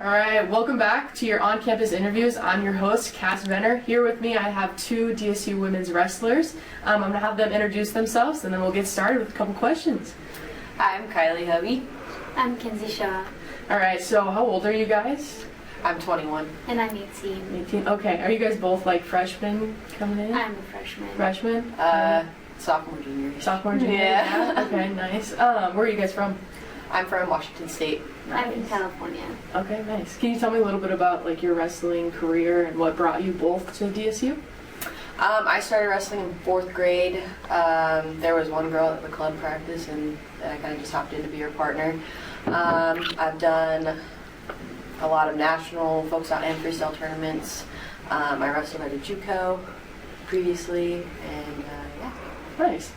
All right, welcome back to your on-campus interviews. I'm your host, Venner. Here with me, I have two DSU women's wrestlers. I'm going to have them introduce themselves, and then we'll get started with a couple questions. Hi, I'm Kiley, Hubby. I'm Makenzie Shaw. All right, so how old are you guys? I'm 21. And I'm 18. 18. Okay, are you guys both like freshmen coming in? I'm a freshman. Freshmen? Sophomore, junior. Sophomore, junior? Yeah. Okay, nice. Where are you guys from? I'm from Washington State. I'm from California. Okay, nice. Can you tell me a little bit about like your wrestling career and what brought you both to DSU? I started wrestling in 4th grade. There was one girl at the club practice, and I kind of just hopped in to be her partner. I've done a lot of national folk style and freestyle tournaments. I wrestled at a JUCO previously, and yeah. Nice.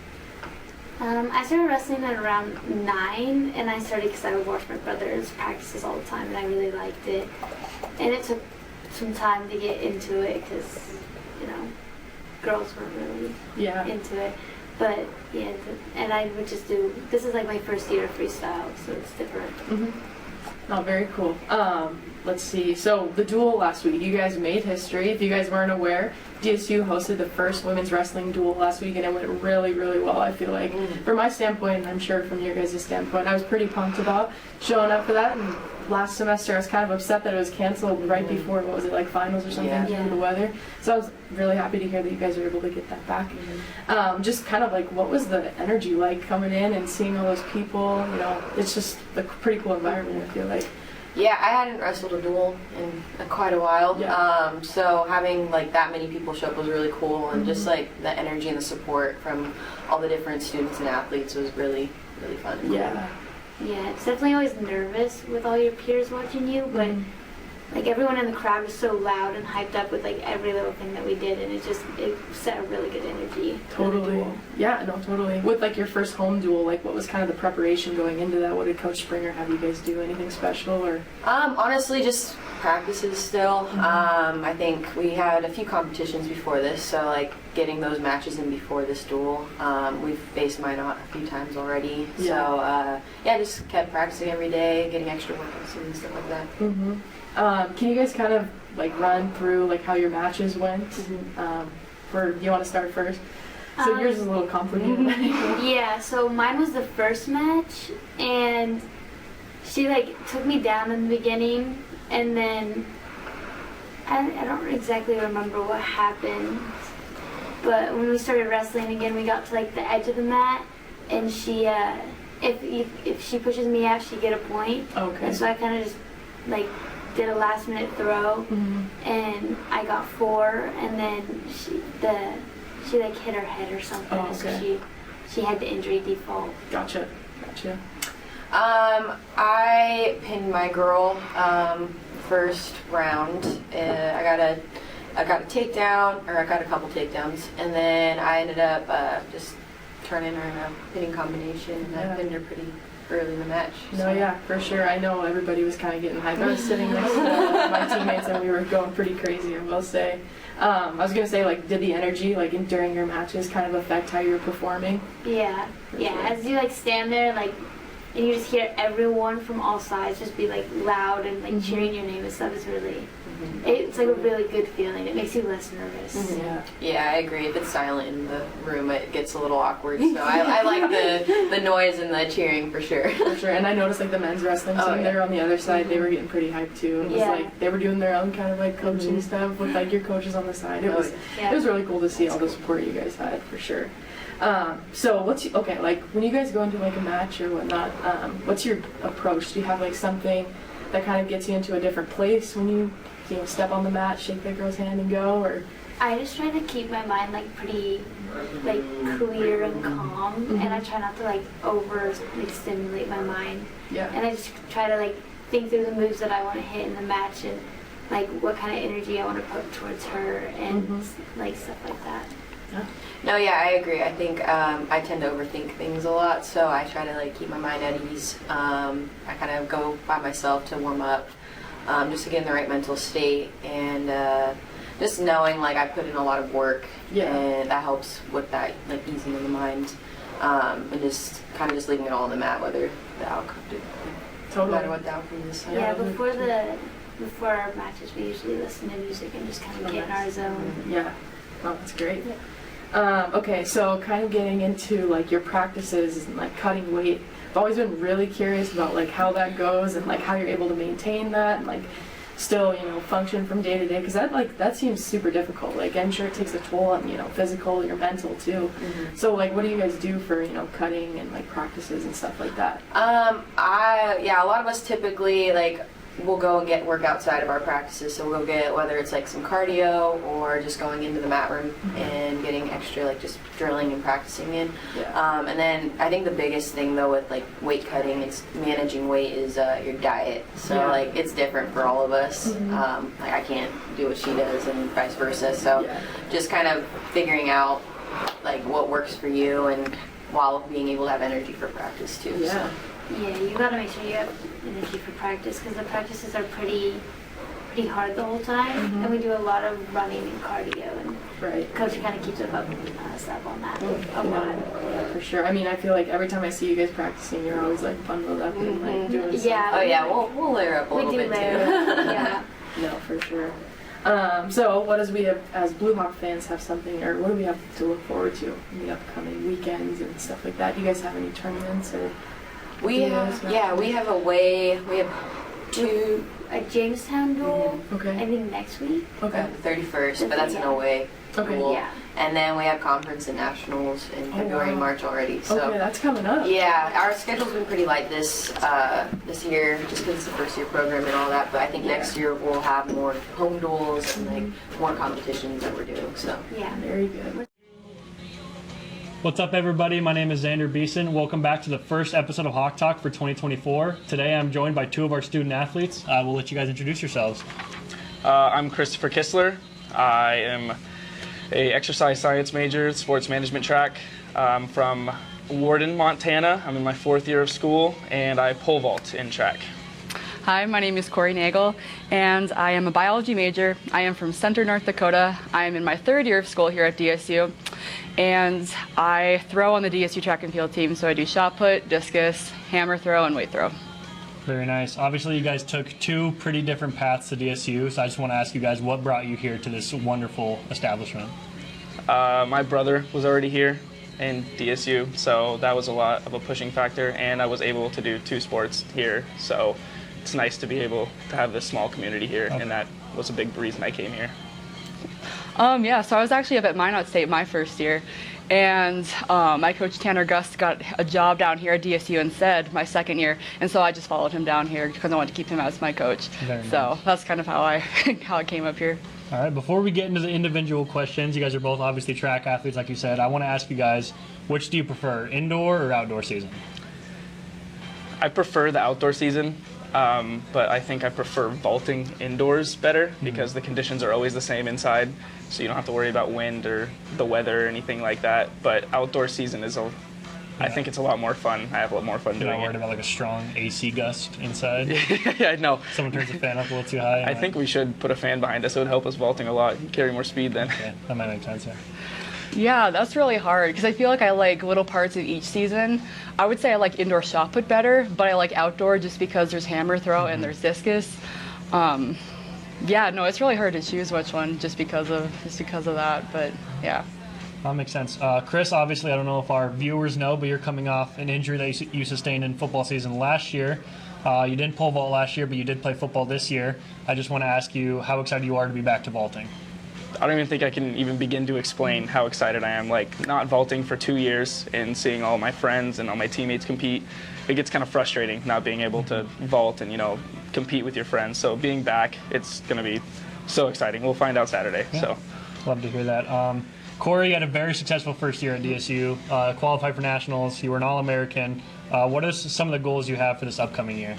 I started wrestling at around 9, and I started because I would watch my brother's practices all the time, and I really liked it. And it took some time to get into it because, you know, girls weren't really into it. But yeah, and I would just do, this is like my first year of freestyle, so it's different. Mm-hmm. Oh, very cool. Let's see. So the duel last week, you guys made history. If you guys weren't aware, DSU hosted the first women's wrestling duel last week, and it went really, really well, I feel like. From my standpoint, and I'm sure from your guys' standpoint, I was pretty pumped about showing up for that. And last semester, I was kind of upset that it was canceled right before, what was it, like finals or something, due to the weather. So I was really happy to hear that you guys were able to get that back. Just kind of like, what was the energy like coming in and seeing all those people? You know, it's just a pretty cool environment, I feel like. Yeah, I hadn't wrestled a duel in quite a while, so having like that many people show up was really cool, and just like the energy and the support from all the different students and athletes was really, really fun. Yeah. Yeah, it's definitely always nervous with all your peers watching you, but like everyone in the crowd was so loud and hyped up with like every little thing that we did, and it set a really good energy. Totally. Yeah, no, totally. With like your first home duel, like what was kind of the preparation going into that? What did Coach Springer have you guys do? Anything special or? Honestly, just practices still. I think we had a few competitions before this, so like getting those matches in before this duel. We've faced Minot a few times already, so yeah, just kept practicing every day, getting extra workouts and stuff like that. Can you guys kind of like run through like how your matches went? Do you want to start first? So yours is a little complicated. Yeah, so mine was the first match, and she like took me down in the beginning, and then I don't exactly remember what happened, but when we started wrestling again, we got to like the edge of the mat, and she if she pushes me out, she get a point. Okay. And so I kind of just like did a last minute throw, and I got 4, and then she like hit her head or something. Oh, okay. So she had the injury default. Gotcha. I pinned my girl first round. I got a takedown, or I got a couple takedowns, and then I ended up just turning her in a pinning combination, and I pinned her pretty early in the match. No, yeah, for sure. I know everybody was kind of getting hyped. I was sitting next to my teammates, and we were going pretty crazy, I will say. I was going to say, like, did the energy, like, during your matches kind of affect how you were performing? Yeah, Sure. as you, like, stand there, like, and you just hear everyone from all sides just be, like, loud and, like, cheering your name and stuff is really, it's, like, a really good feeling. It makes you less nervous. Yeah, I agree. If it's silent in the room, it gets a little awkward, so I like the noise and the cheering for sure. For sure, and I noticed, like, the men's wrestling team there on the other side, they were getting pretty hyped, too. It was, like, they were doing their own kind of, like, coaching stuff with, like, your coaches on the side. It was really cool to see all the support you guys had, for sure. So like when you guys go into like a match or whatnot, what's your approach? Do you have like something that kind of gets you into a different place when you step on the mat, shake that girl's hand and go, or? I just try to keep my mind like pretty like clear and calm, and I try not to like stimulate my mind. Yeah. And I just try to like think through the moves that I want to hit in the match, and like what kind of energy I want to put towards her, and like stuff like that. Yeah. No, yeah, I agree. I think I tend to overthink things a lot, so I try to like keep my mind at ease. I kind of go by myself to warm up, just to get in the right mental state, and just knowing like I put in a lot of work, and that helps with that like easing of the mind, and just kind of just leaving it all on the mat, whether the outcome Totally. No matter what the outcome is. So. Yeah, before our matches, we usually listen to music and just kind of get in our zone. Yeah. Oh, that's great. Okay, so kind of getting into like your practices and like cutting weight. I've always been really curious about like how that goes and like how you're able to maintain that and like still, you know, function from day to day, because that seems super difficult. Like, I'm sure it takes a toll on, you know, physical, your mental too. So like, what do you guys do for, you know, cutting and like practices and stuff like that? A lot of us typically like we'll go and work outside of our practices. So we'll go get, whether it's like some cardio or just going into the mat room and getting extra like just drilling and practicing in. And then I think the biggest thing though with like weight cutting, it's managing weight, is your diet. So like it's different for all of us. Like I can't do what she does and vice versa. So just kind of figuring out like what works for you, and while being able to have energy for practice too. So. Yeah, you gotta make sure you have energy for practice, because the practices are pretty hard the whole time, and we do a lot of running and cardio, and coach kind of keeps us up on that a lot. Yeah, for sure. I mean, I feel like every time I see you guys practicing, you're always like bundled up and like doing something. Yeah. Oh yeah, we'll layer up a little bit too. Yeah. No, for sure. So what does we have as Blue Hawk fans have something, or what do we have to look forward to in the upcoming weekends and stuff like that? Do you guys have any tournaments or? We have two. A Jamestown duel, Okay. I think next week. Okay. The 31st, but that's an away duel. Yeah. And then we have conference and nationals in February and March already. So Okay, that's coming up. yeah, our schedule's been pretty light this year, just because it's the first year program and all that. But I think next year we'll have more home duels and like more competitions that we're doing. So Yeah. Very good. What's up, everybody? My name is Xander Beeson. Welcome back to the first episode of Hawk Talk for 2024. Today I'm joined by two of our student athletes. We'll let you guys introduce yourselves. I'm Christopher Kistler. I am a exercise science major, sports management track. I'm from Warden, Montana. I'm in my 4th year of school, and I pole vault in track. Hi, my name is Kori Nagel, and I am a biology major. I am from Center, North Dakota. I am in my 3rd year of school here at DSU, and I throw on the DSU Track and Field team, so I do shot put, discus, hammer throw, and weight throw. Very nice. Obviously, you guys took two pretty different paths to DSU, so I just want to ask you guys, what brought you here to this wonderful establishment? My brother was already here in DSU, so that was a lot of a pushing factor, and I was able to do 2 sports here, so it's nice to be able to have this small community here, and that was a big reason I came here. Yeah, so I was actually up at Minot State my first year, and my coach Tanner Gust got a job down here at DSU instead my 2nd year, and so I just followed him down here because I wanted to keep him as my coach. So that's kind of how I came up here. All right, before we get into the individual questions, you guys are both obviously track athletes, like you said. I want to ask you guys, which do you prefer, indoor or outdoor season? I prefer the outdoor season. But I think I prefer vaulting indoors better because the conditions are always the same inside, so you don't have to worry about wind or the weather or anything like that. But outdoor season is I think it's a lot more fun. I have a lot more fun doing it. You're not worried about like a strong AC gust inside? Yeah, no. Someone turns the fan up a little too high? I think we should put a fan behind us. It would help us vaulting a lot, carry more speed then. Yeah, that might make sense, yeah. Yeah, that's really hard because I feel like I like little parts of each season. I would say I like indoor shot put better, but I like outdoor just because there's hammer throw and there's discus. Yeah, no, it's really hard to choose which one just because of that. But yeah. That makes sense. Chris, obviously, I don't know if our viewers know, but you're coming off an injury that you sustained in football season last year. You didn't pole vault last year, but you did play football this year. I just want to ask you how excited you are to be back to vaulting. I don't even think I can even begin to explain how excited I am. Like, not vaulting for 2 years and seeing all my friends and all my teammates compete, it gets kind of frustrating not being able to vault and, compete with your friends. So being back, it's going to be so exciting. We'll find out Saturday. Yeah. So love to hear that. Kori had a very successful first year at DSU, qualified for nationals. You were an All-American. What are some of the goals you have for this upcoming year?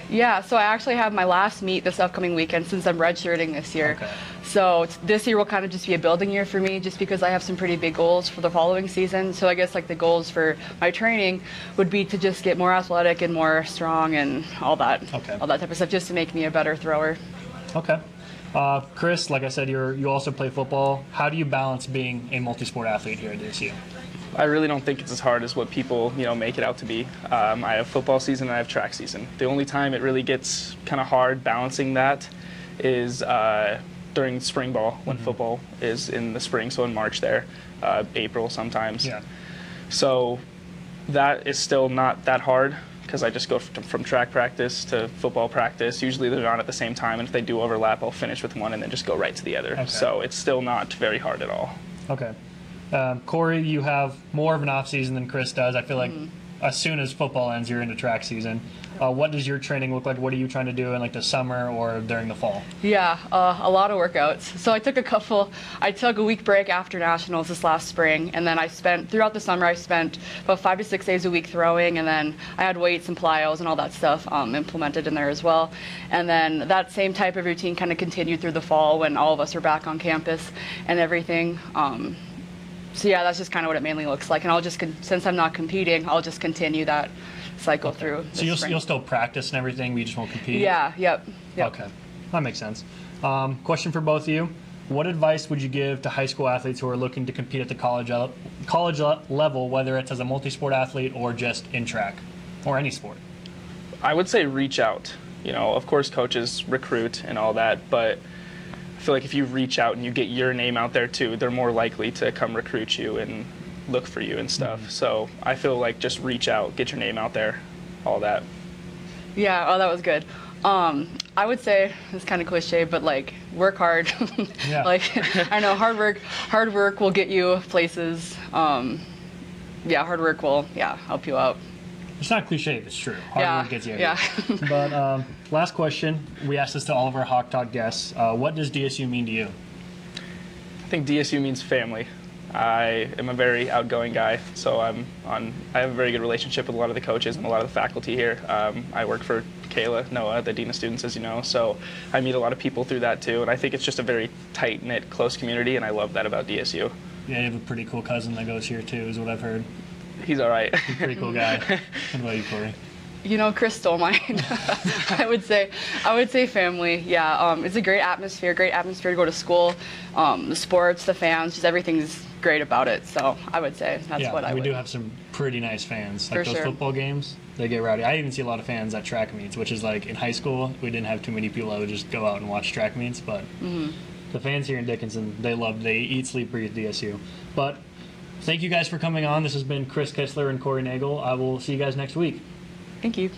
Yeah, so I actually have my last meet this upcoming weekend since I'm redshirting this year. Okay. So this year will kind of just be a building year for me just because I have some pretty big goals for the following season. So I guess like the goals for my training would be to just get more athletic and more strong and all that type of stuff just to make me a better thrower. Okay. Chris, like I said, you also play football. How do you balance being a multi-sport athlete here at DSU? I really don't think it's as hard as what people, make it out to be. I have football season and I have track season. The only time it really gets kind of hard balancing that is during spring ball when football is in the spring, so in March there, April sometimes. Yeah. So that is still not that hard because I just go from track practice to football practice. Usually they're not at the same time, and if they do overlap, I'll finish with one and then just go right to the other. Okay. So it's still not very hard at all. Okay. Kori, you have more of an off season than Chris does. I feel like as soon as football ends, you're into track season. What does your training look like? What are you trying to do in like the summer or during the fall? Yeah, a lot of workouts. So I took a week break after nationals this last spring, and then throughout the summer I spent about 5 to 6 days a week throwing, and then I had weights and plyos and all that stuff implemented in there as well. And then that same type of routine kind of continued through the fall when all of us are back on campus and everything. So yeah, that's just kind of what it mainly looks like. And I'll just, since I'm not competing, I'll just continue that cycle through. So you'll still practice and everything, but you just won't compete? Yeah, yep. Okay, that makes sense. Question for both of you. What advice would you give to high school athletes who are looking to compete at the college level, whether it's as a multi-sport athlete or just in track or any sport? I would say reach out. Of course coaches recruit and all that, but I feel like if you reach out and you get your name out there too, they're more likely to come recruit you and look for you and stuff. So I feel like just reach out, get your name out there, all that. Yeah, oh, that was good. I would say, it's kind of cliche, but like work hard. Yeah. I know hard work will get you places. Hard work will help you out. It's not cliche, it's true. Hard work gets you everywhere. Yeah. But last question, we asked this to all of our Hawk Talk guests. What does DSU mean to you? I think DSU means family. I am a very outgoing guy, so I have a very good relationship with a lot of the coaches and a lot of the faculty here. I work for Noah, the Dean of Students, as you know, so I meet a lot of people through that too, and I think it's just a very tight-knit, close community, and I love that about DSU. Yeah, you have a pretty cool cousin that goes here too, is what I've heard. He's all right. He's a pretty cool guy. What about you, Kori? Chris stole mine. I would say family. Yeah, it's a great atmosphere to go to school. The sports, the fans, just everything's great about it. So I would say that's what I would. We do have some pretty nice fans. Like For those sure. football games, they get rowdy. I even see a lot of fans at track meets, which is like in high school, we didn't have too many people that would just go out and watch track meets, but the fans here in Dickinson, they eat, sleep, breathe DSU. But thank you guys for coming on. This has been Chris Kistler and Kori Nagel. I will see you guys next week. Thank you.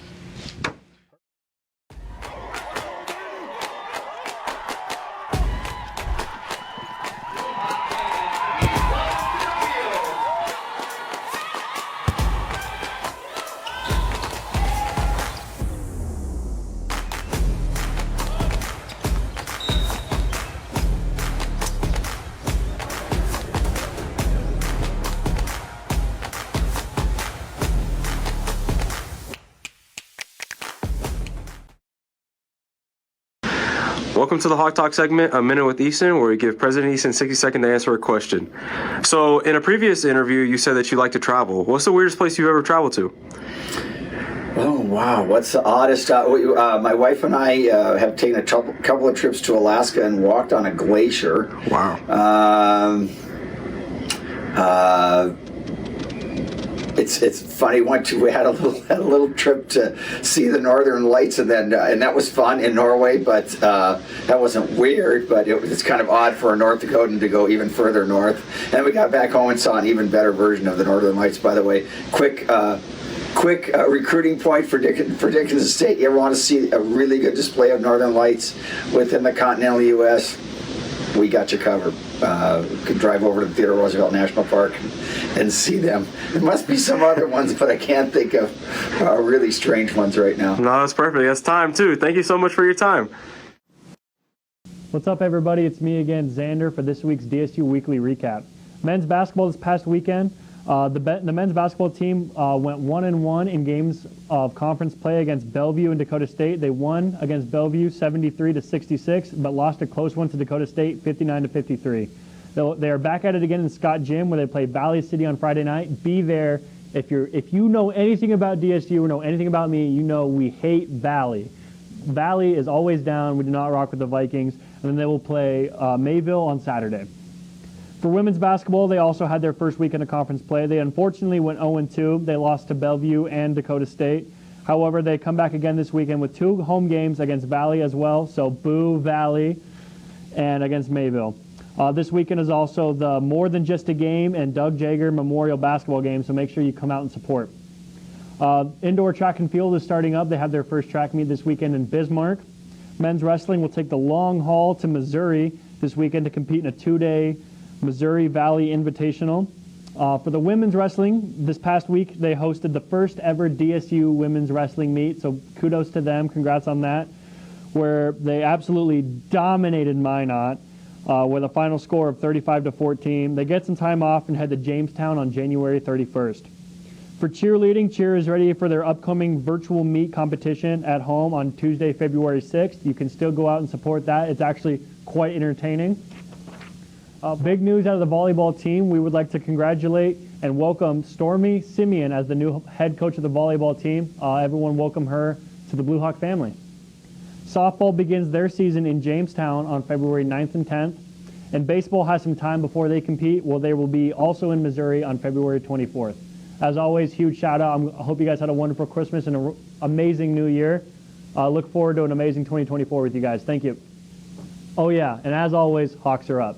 Welcome to the Hawk Talk segment, A Minute with Easton, where we give President Easton 60 seconds to answer a question. So in a previous interview, you said that you like to travel. What's the weirdest place you've ever traveled to? Oh, wow. What's the oddest? My wife and I have taken a couple of trips to Alaska and walked on a glacier. Wow. It's funny. We had a little trip to see the Northern Lights, and then and that was fun in Norway. But that wasn't weird, but it's kind of odd for a North Dakotan to go even further north. And we got back home and saw an even better version of the Northern Lights. By the way, quick recruiting point for Dickinson State. You ever want to see a really good display of Northern Lights within the continental U.S.? We got you covered. Could drive over to the Theodore Roosevelt National Park and see them. There must be some other ones, but I can't think of really strange ones right now. No, that's perfect. That's time, too. Thank you so much for your time. What's up, everybody? It's me again, Xander, for this week's DSU Weekly Recap. Men's basketball this past weekend. The men's basketball team went 1-1 in games of conference play against Bellevue and Dacotah State. They won against Bellevue 73-66, but lost a close one to Dacotah State 59-53. They are back at it again in Scott Gym, where they play Valley City on Friday night. Be there. If you know anything about DSU or know anything about me, you know we hate Valley. Valley is always down. We do not rock with the Vikings. And then they will play Mayville on Saturday. For women's basketball, they also had their first weekend of conference play. They unfortunately went 0-2. They lost to Bellevue and Dacotah State. However, they come back again this weekend with 2 home games against Valley as well. So boo Valley, and against Mayville. This weekend is also the More Than Just a Game and Doug Jager Memorial Basketball game, so make sure you come out and support. Indoor track and field is starting up. They have their first track meet this weekend in Bismarck. Men's wrestling will take the long haul to Missouri this weekend to compete in a 2-day Missouri Valley Invitational. For the women's wrestling, this past week they hosted the first ever DSU women's wrestling meet, so kudos to them, congrats on that, where they absolutely dominated Minot with a final score of 35-14. They get some time off and head to Jamestown on January 31st. For cheerleading, Cheer is ready for their upcoming virtual meet competition at home on Tuesday, February 6th. You can still go out and support that. It's actually quite entertaining. Big news out of the volleyball team. We would like to congratulate and welcome Stormy Simeon as the new head coach of the volleyball team. Everyone welcome her to the Blue Hawk family. Softball begins their season in Jamestown on February 9th and 10th. And baseball has some time before they compete. Well, they will be also in Missouri on February 24th. As always, huge shout out. I hope you guys had a wonderful Christmas and an amazing new year. Look forward to an amazing 2024 with you guys. Thank you. Oh yeah, and as always, Hawks are up.